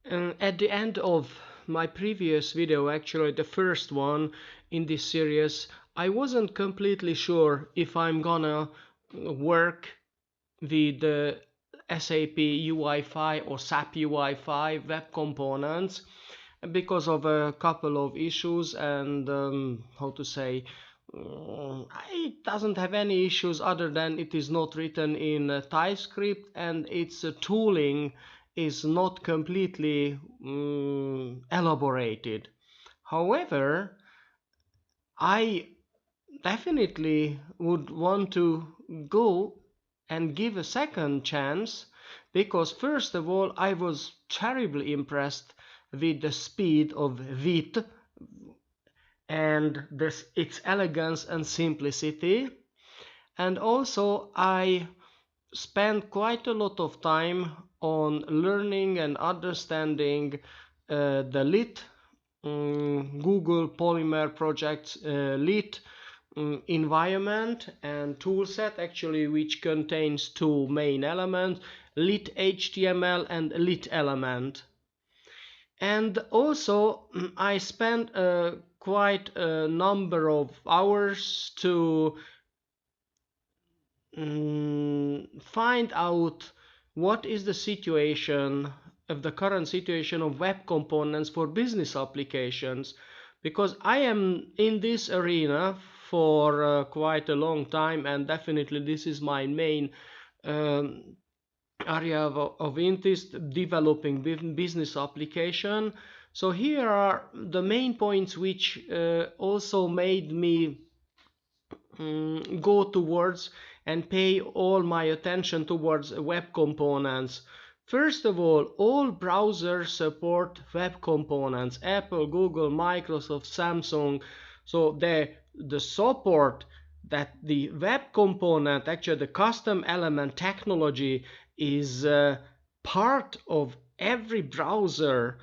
At the end of my previous video, actually the first one in this series, I wasn't completely sure if I'm gonna work with the SAP UI5 or SAP UI5 Web Components because of a couple of issues, and how to say, it doesn't have any issues other than it is not written in TypeScript, and its tooling is not completely elaborated. However, I definitely would want to go and give a second chance, because first of all I was terribly impressed with the speed of Vite and its elegance and simplicity, and also I spent quite a lot of time on learning and understanding the lit Google Polymer project's lit environment and toolset, actually, which contains two main elements, lit HTML and lit element. And also I spent quite a number of hours to find out what is the situation of the current situation of web components for business applications, because I am in this arena for quite a long time, and definitely this is my main area of interest, developing business application. So here are the main points which also made me go towards and pay all my attention towards web components. First of all browsers support web components: Apple, Google, Microsoft, Samsung. So the support that the web component, actually the custom element technology, is part of every browser.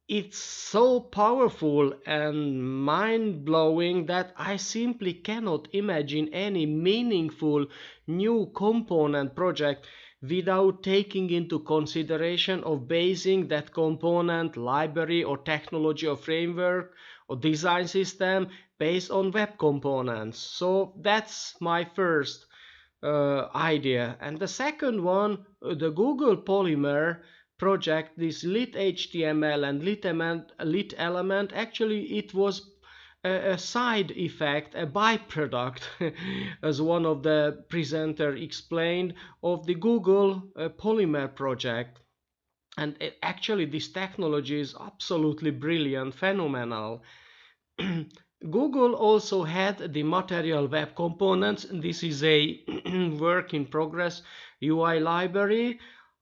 It's so powerful and mind-blowing that I simply cannot imagine any meaningful new component project without taking into consideration of basing that component library or technology or framework or design system based on web components. So that's my first idea. And the second one, the Google Polymer project, this lit HTML and lit element, actually it was a side effect, a byproduct, as one of the presenter explained, of the Google Polymer project. And actually this technology is absolutely brilliant, phenomenal. Google also had the material web components. This is a work in progress UI library.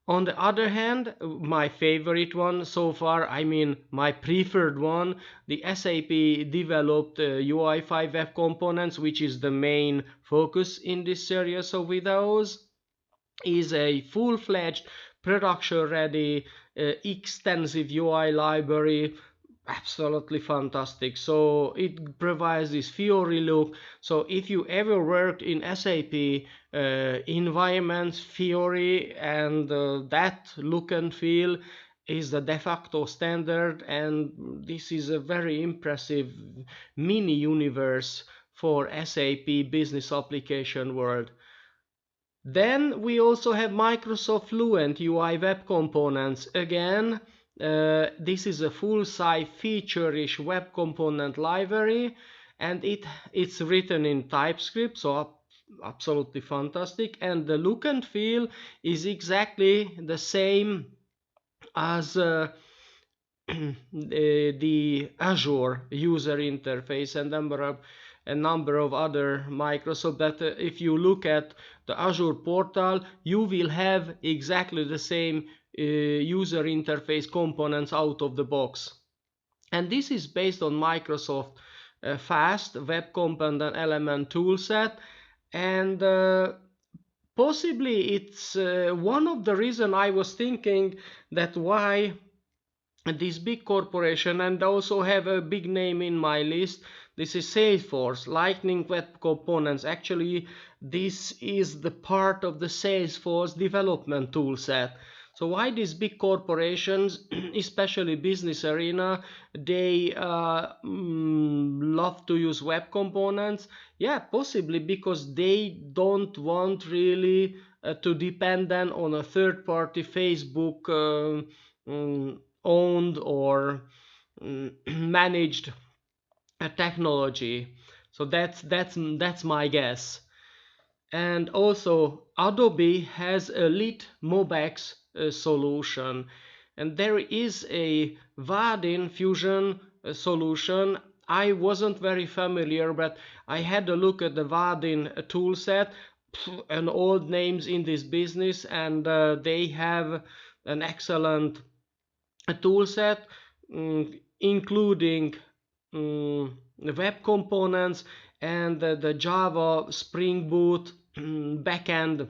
On the other hand, my favorite one so far, I mean my preferred one, the SAP developed UI5 Web Components, which is the main focus in this series of videos, is a full-fledged, production-ready, extensive UI library. Absolutely fantastic. So it provides this Fiori look. So if you ever worked in SAP environments, Fiori and that look and feel is the de facto standard, and this is a very impressive mini universe for SAP business application world. Then we also have Microsoft Fluent UI Web Components. Again, this is a full-size feature-rich web component library, and it's written in TypeScript, so absolutely fantastic. And the look and feel is exactly the same as the Azure user interface and a number of other Microsoft, that if you look at the Azure portal, you will have exactly the same user interface components out of the box. And this is based on Microsoft fast web component element toolset, and possibly it's one of the reasons I was thinking that why this big corporation, and also have a big name in my list, this is Salesforce Lightning Web Components. Actually this is the part of the Salesforce development toolset. So why these big corporations, especially business arena, they love to use web components? Yeah, possibly because they don't want really to depend then on a third-party Facebook owned or managed technology. So that's my guess. And also Adobe has a Lit Mobex solution, and there is a Vaadin Fusion solution. I wasn't very familiar, but I had a look at the Vaadin toolset, and old names in this business, and they have an excellent toolset, including web components and the Java Spring Boot backend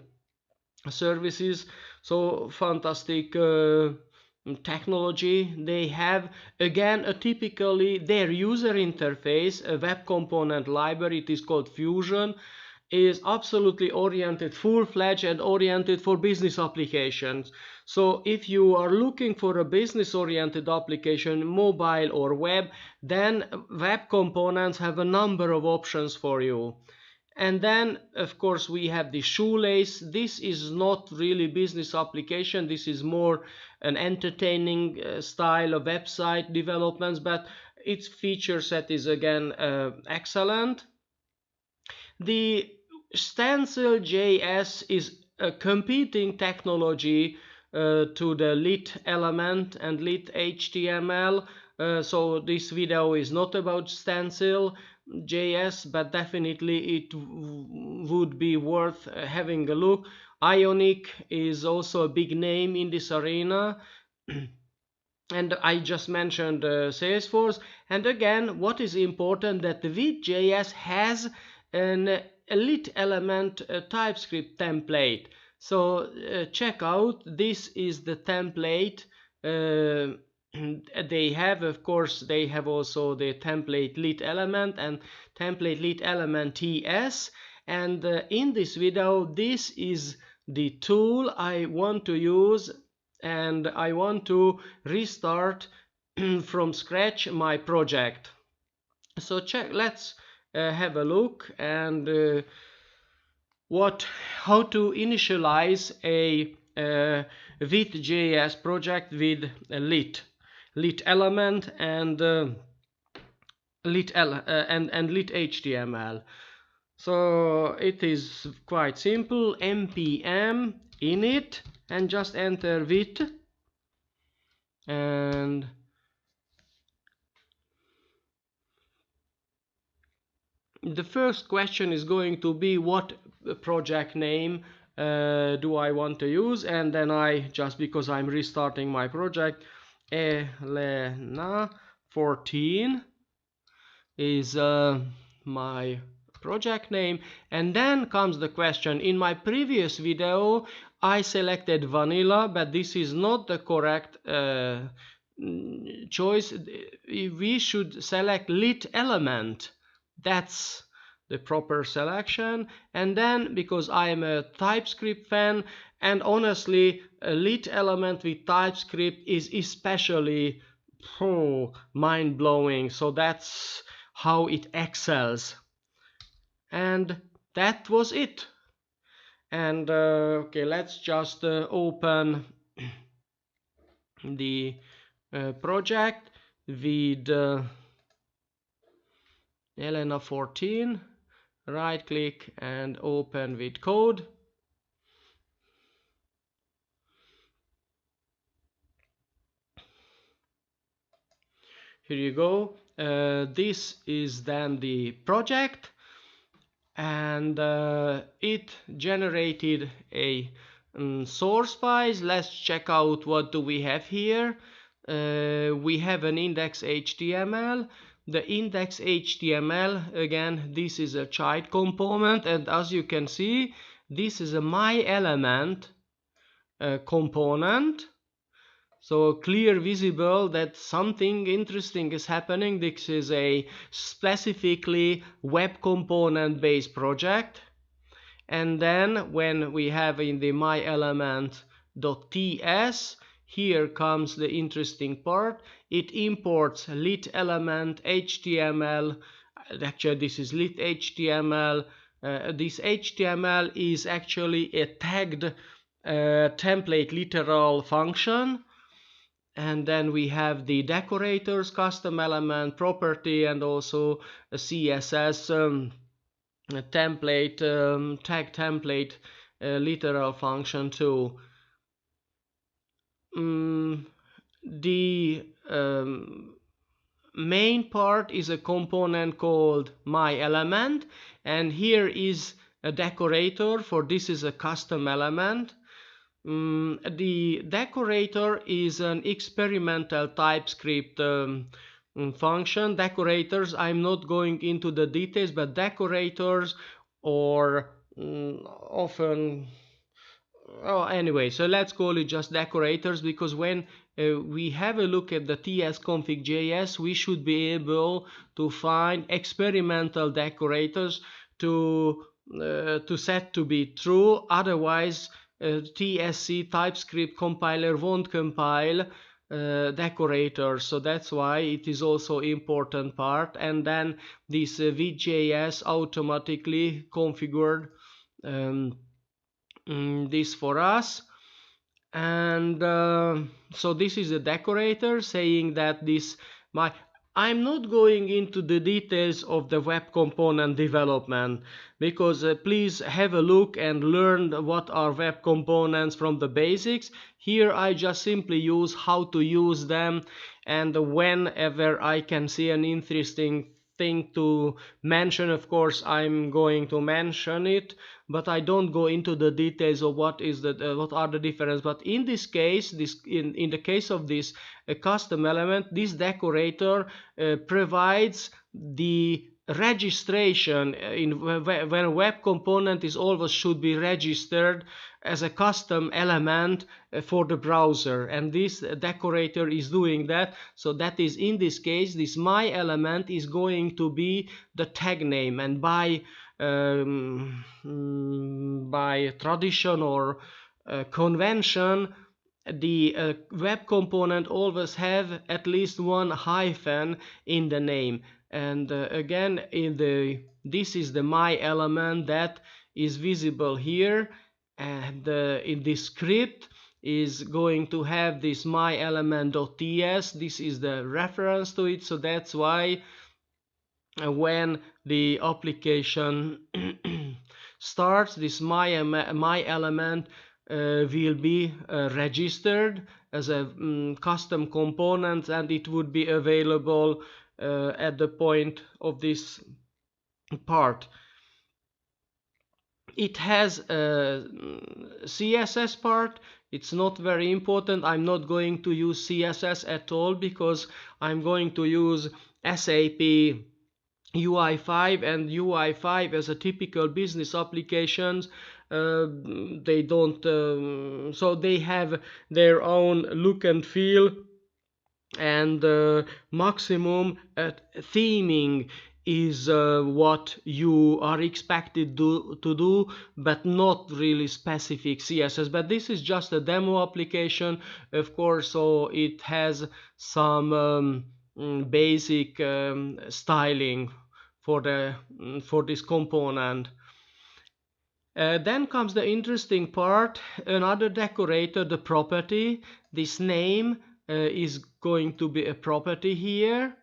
services. So fantastic technology they have. Again, typically their user interface, a web component library, it is called Fusion, is absolutely oriented, full-fledged and oriented for business applications. So if you are looking for a business-oriented application, mobile or web, then web components have a number of options for you. And then, of course, we have the Shoelace. This is not really business application. This is more an entertaining style of website developments, but its feature set is again excellent. The Stencil.js is a competing technology to the Lit element and Lit HTML. So this video is not about Stencil.js, but definitely it would be worth having a look. Ionic is also a big name in this arena. And I just mentioned Salesforce. And again, what is important that the ViteJS has a Lit element TypeScript template. So check out, this is the template they have. Of course, they have also the template Lit element and template Lit element TS. And in this video, this is the tool I want to use, and I want to restart from scratch my project. So let's have a look and how to initialize a ViteJS project with a Lit element and Lit HTML. So it is quite simple. npm init and just enter vit, and the first question is going to be what project name do I want to use, and then I, just because I'm restarting my project, elena14 is my project name. And then comes the question. In my previous video I selected vanilla, but this is not the correct choice. We should select Lit element. That's the proper selection. And then, because I am a TypeScript fan, and honestly a Lit element with TypeScript is especially mind-blowing, so that's how it excels. And that was it. And okay, let's just open the project with elena14, right click and open with code. Here you go. This is then the project, and it generated a source file. Let's check out what do we have here. We have an index.html. The index.html, again, this is a child component, and as you can see, this is a my element component. So clear visible that something interesting is happening. This is a specifically web component based project. And then when we have in the my element index.ts. Here comes the interesting part. It imports lit element HTML. Actually, this is lit HTML. This HTML is actually a tagged template literal function. And then we have the decorators, custom element, property, and also a CSS template, tag template literal function too. The main part is a component called myElement, and here is a decorator. For this is a custom element. The decorator is an experimental TypeScript function. Decorators, I'm not going into the details, but decorators or often, oh, anyway, so let's call it just decorators, because when we have a look at the tsconfig.js, we should be able to find experimental decorators to set to be true. Otherwise, TSC TypeScript compiler won't compile decorators, so that's why it is also important part. And then this ViteJS automatically configured this for us. And so this is a decorator saying that this I'm not going into the details of the web component development, because please have a look and learn what are web components from the basics. Here I just simply use how to use them, and whenever I can see an interesting thing to mention, of course I'm going to mention it, but I don't go into the details of what are the difference. But in this case, in the case of this custom element, this decorator provides the registration when a web component is always should be registered as a custom element for the browser, and this decorator is doing that. So that is, in this case, this my element is going to be the tag name, and by tradition or convention, the web component always have at least one hyphen in the name. And again, this is the my element that is visible here, and in this script is going to have this my element.ts. This is the reference to it, so that's why when the application starts, this my element will be registered as a custom component, and it would be available at the point of this part. It has a CSS part. It's not very important. I'm not going to use CSS at all, because I'm going to use SAP UI5, and UI5 as a typical business applications, they don't so they have their own look and feel, and maximum theming is what you are expected to do, but not really specific CSS. But this is just a demo application, of course, so it has some basic styling for this component. Then comes the interesting part, another decorator, the property. This name is going to be a property here.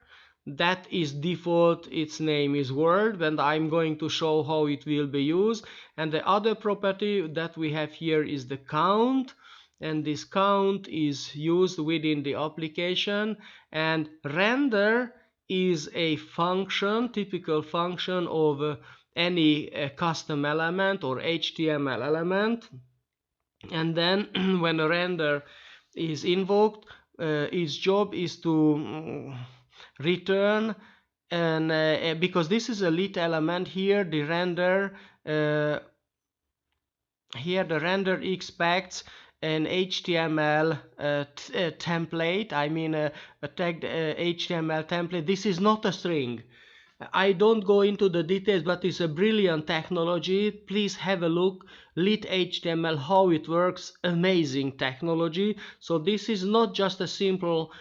That is default, its name is word, and I'm going to show how it will be used. And the other property that we have here is the count, and this count is used within the application. And render is a function, typical function of any custom element or HTML element. And then when a render is invoked, its job is to return, and because this is a lit element, here the render expects an HTML template. I mean a tagged HTML template. This is not a string. I don't go into the details, but it's a brilliant technology. Please have a look. Lit.html, how it works, amazing technology. So this is not just a simple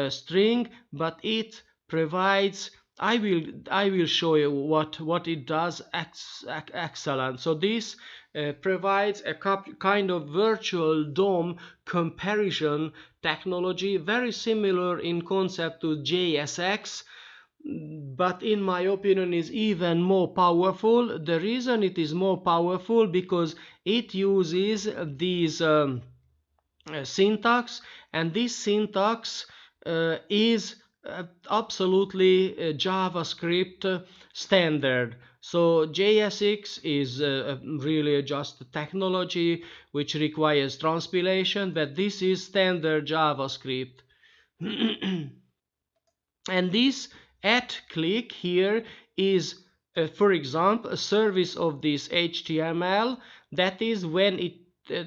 string, but it provides, I will show you what it does. Excellent. So this provides a kind of virtual DOM comparison technology, very similar in concept to JSX, but in my opinion is even more powerful. The reason it is more powerful because it uses these syntax, and this syntax is absolutely JavaScript standard. So JSX is really just a technology which requires transpilation, but this is standard JavaScript. And this @click here is, for example, a service of this HTML. That is, when it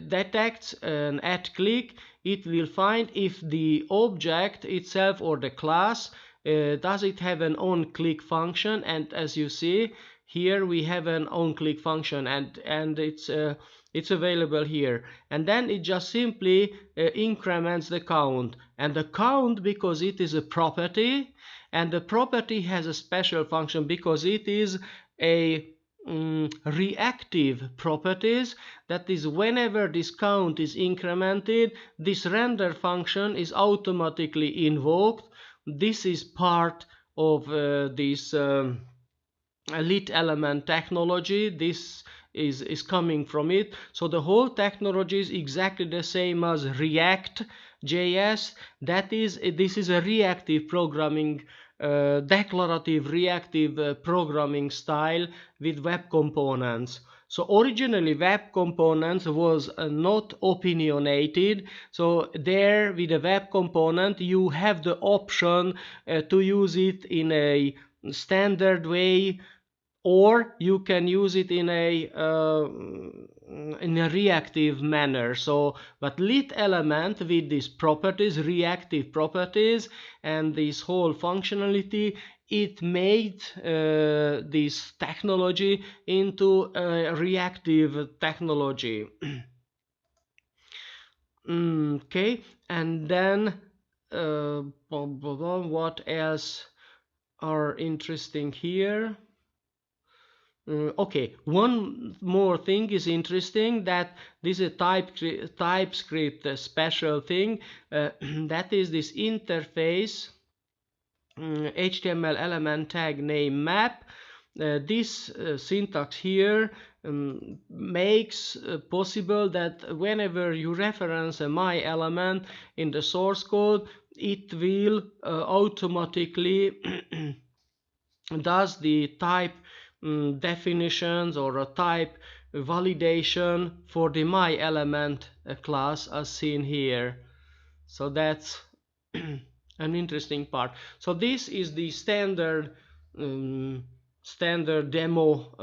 detects an @click, it will find if the object itself or the class does it have an onClick function. And as you see here, we have an onClick function, and it's available here. And then it just simply increments the count, and the count, because it is a property, and the property has a special function because it is a reactive properties. That is, whenever this count is incremented, this render function is automatically invoked. This is part of this lit element technology. This is coming from it. So the whole technology is exactly the same as React.js. That is, this is a reactive programming, declarative reactive programming style with web components. So originally web components was not opinionated. So there with a web component you have the option to use it in a standard way, or you can use it in a reactive manner. So but lit element with these properties, reactive properties, and this whole functionality, it made this technology into a reactive technology. Okay, and then what else are interesting here? Okay, one more thing is interesting, that this is a TypeScript special thing, that is this interface HTML element tag name map. This syntax here makes possible that whenever you reference a my element in the source code, it will automatically does the type definitions or a type validation for the my element class as seen here. So that's an interesting part. So this is the standard demo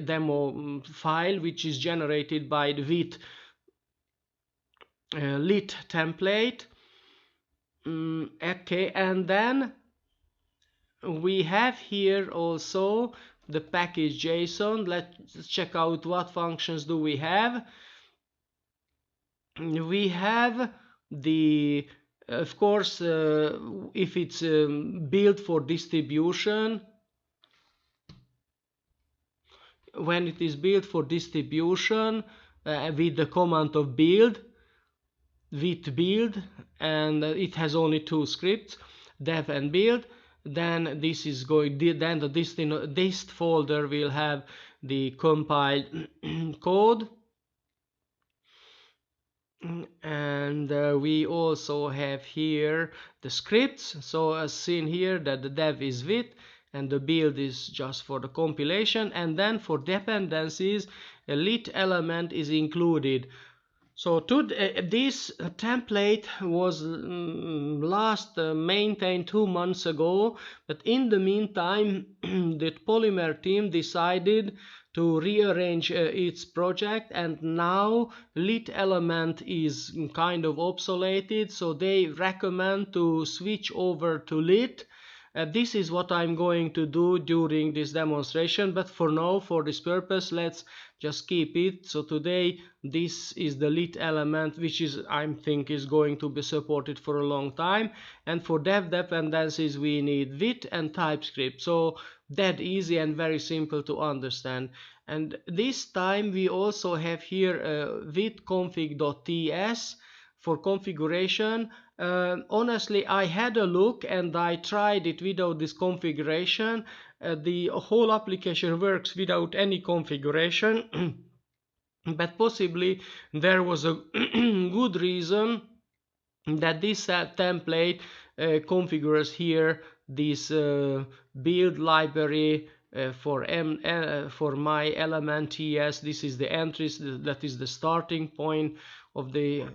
demo file, which is generated by the ViteJS template. Okay, and then we have here also the package JSON. Let's check out what functions do we have. We have the, of course, if it's built for distribution, when it is built for distribution with the command of build, and it has only two scripts, dev and build. Then this is going, then the dist folder will have the compiled code, and we also have here the scripts. So as seen here, that the dev is with and the build is just for the compilation, and then for dependencies a lit element is included. So this template was last maintained 2 months ago, but in the meantime the Polymer team decided to rearrange its project, and now lit element is kind of obsoleted, so they recommend to switch over to lit. This is what I'm going to do during this demonstration, but for now, for this purpose, let's just keep it. So today this is the lit element, which is I think is going to be supported for a long time, and for dev dependencies we need Vite and TypeScript. So that easy and very simple to understand. And this time we also have here viteconfig.ts for configuration. Honestly, I had a look and I tried it without this configuration. The whole application works without any configuration. But possibly there was a good reason that this template configures here this build library for my element.ts. This is the entries, that is the starting point of the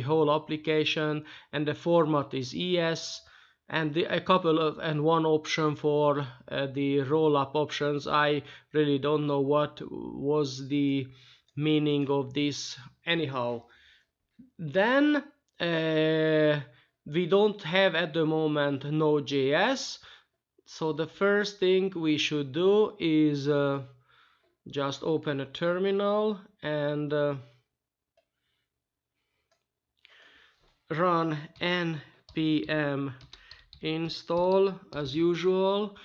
whole application, and the format is es, and a couple of and one option for the roll-up options. I really don't know what was the meaning of this anyhow. Then we don't have at the moment Node.js, so the first thing we should do is just open a terminal and run npm install as usual.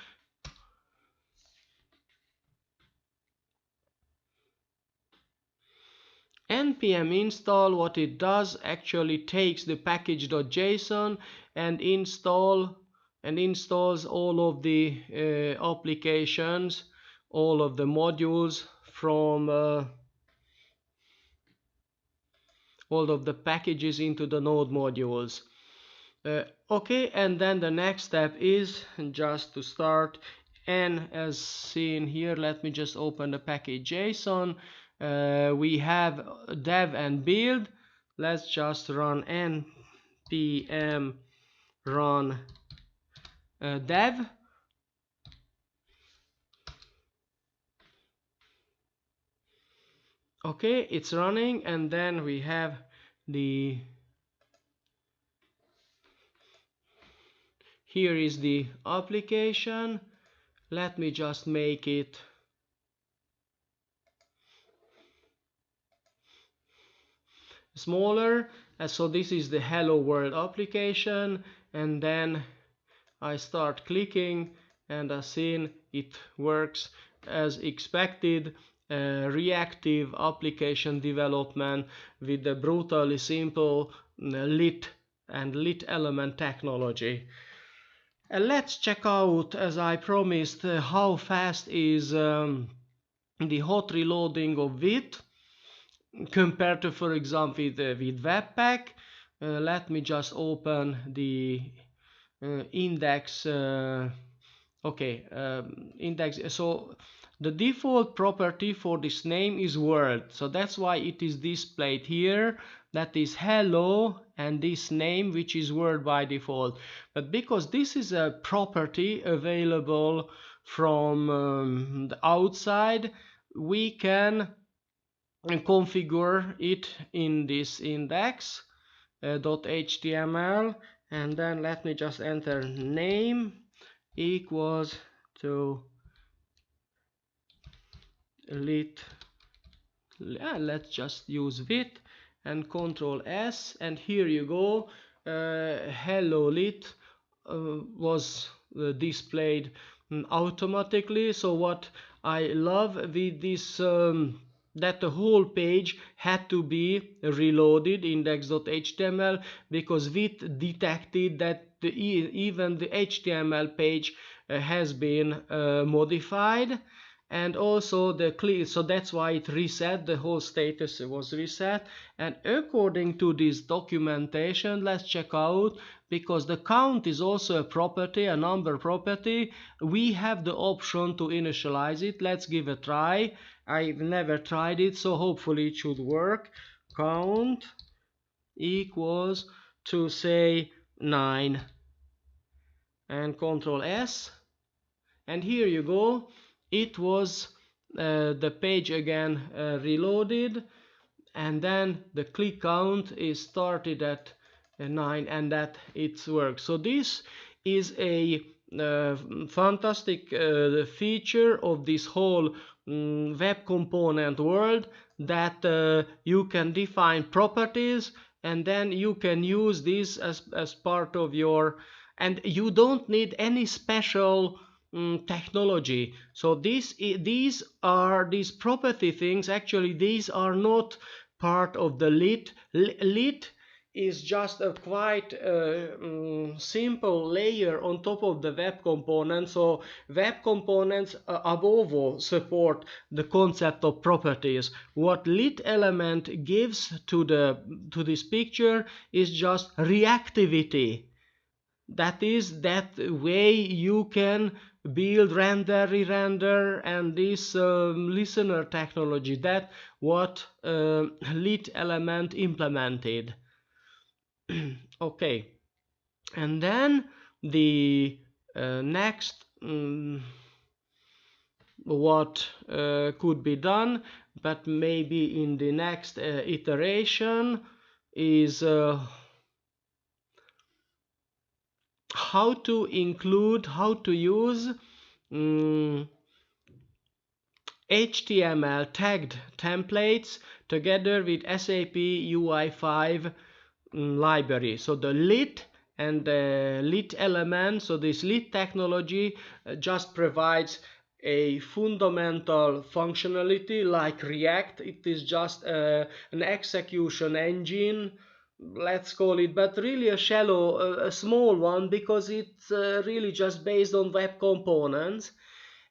Npm install, what it does, actually takes the package.json and installs all of the applications, all of the modules from all of the packages into the node modules. Okay, and then the next step is just to start, and as seen here, let me just open the package.json. We have dev and build. Let's just run npm run dev. Okay, it's running, and then we have here is the application. Let me just make it smaller. So this is the hello world application, and then I start clicking, and as seen, it works as expected. Reactive application development with the brutally simple lit element technology. Let's check out, as I promised, how fast is the hot reloading of Vite compared to, for example, with Webpack. Let me just open the index. Index. So the default property for this name is world, so that's why it is displayed here. That is hello and this name, which is world by default. But because this is a property available from the outside, we can configure it in this index.html, and then let me just enter name equals to lit. Let's just use Vite and Control S, and here you go. Hello lit was displayed automatically. So what I love with this, that the whole page had to be reloaded, index.html, because Vite detected that even the HTML page has been modified. And also so that's why it reset, the whole status was reset. And according to this documentation, let's check out, because the count is also a property, a number property, we have the option to initialize it. Let's give a try. I've never tried it, so hopefully it should work. Count equals to, say, 9, and Control S, and here you go. It was the page again reloaded, and then the click count is started at 9, and that it works. So this is a fantastic feature of this whole web component world, that you can define properties and then you can use this as part of your, and you don't need any special technology. So these property things, actually these are not part of the lit. Lit is just a quite simple layer on top of the web component. So web components above all support the concept of properties. What lit element gives to this picture is just reactivity. That is that way you can build render, re-render, and this listener technology, that what lit element implemented. Okay, and then the next what could be done, but maybe in the next iteration, is how to use HTML tagged templates together with SAP UI5 library. So the lit and the lit element, so this lit technology just provides a fundamental functionality like React. It is just an execution engine, let's call it, but really a shallow, a small one, because it's really just based on web components.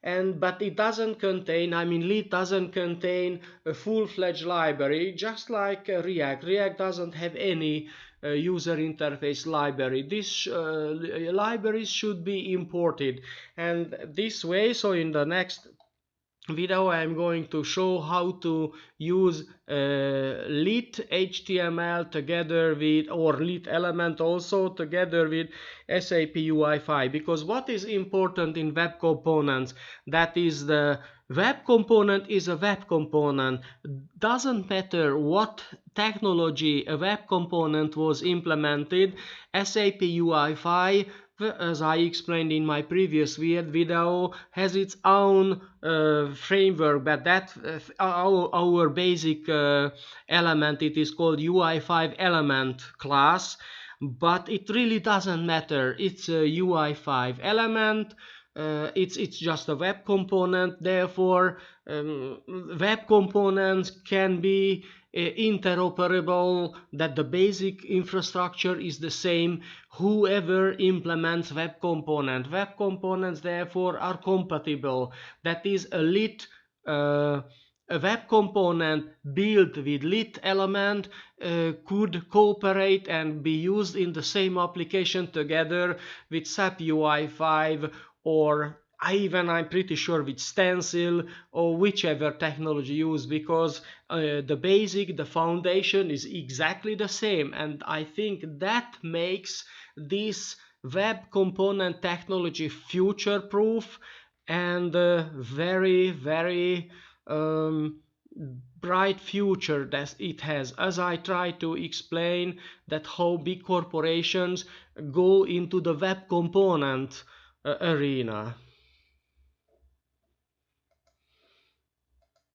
But it doesn't contain, I mean, lit doesn't contain a full-fledged library, just like React. React doesn't have any user interface library. These libraries should be imported, and this way, so in the next video I'm going to show how to use lit HTML together with, or lit element also together with SAP UI5, because what is important in web components, that is the web component is a web component. Doesn't matter what technology a web component was implemented, SAP UI5, as I explained in my previous video, has its own framework, but that our basic element, it is called UI5 element class, but it really doesn't matter. It's a UI5 element. It's just a web component. Therefore, web components can be interoperable, that the basic infrastructure is the same whoever implements web components therefore are compatible. That is a lit a web component built with lit element could cooperate and be used in the same application together with SAP UI5, or I'm pretty sure with Stencil, or whichever technology used, because the foundation is exactly the same, and I think that makes this web component technology future-proof and very, very bright future that it has, as I try to explain that how big corporations go into the web component arena.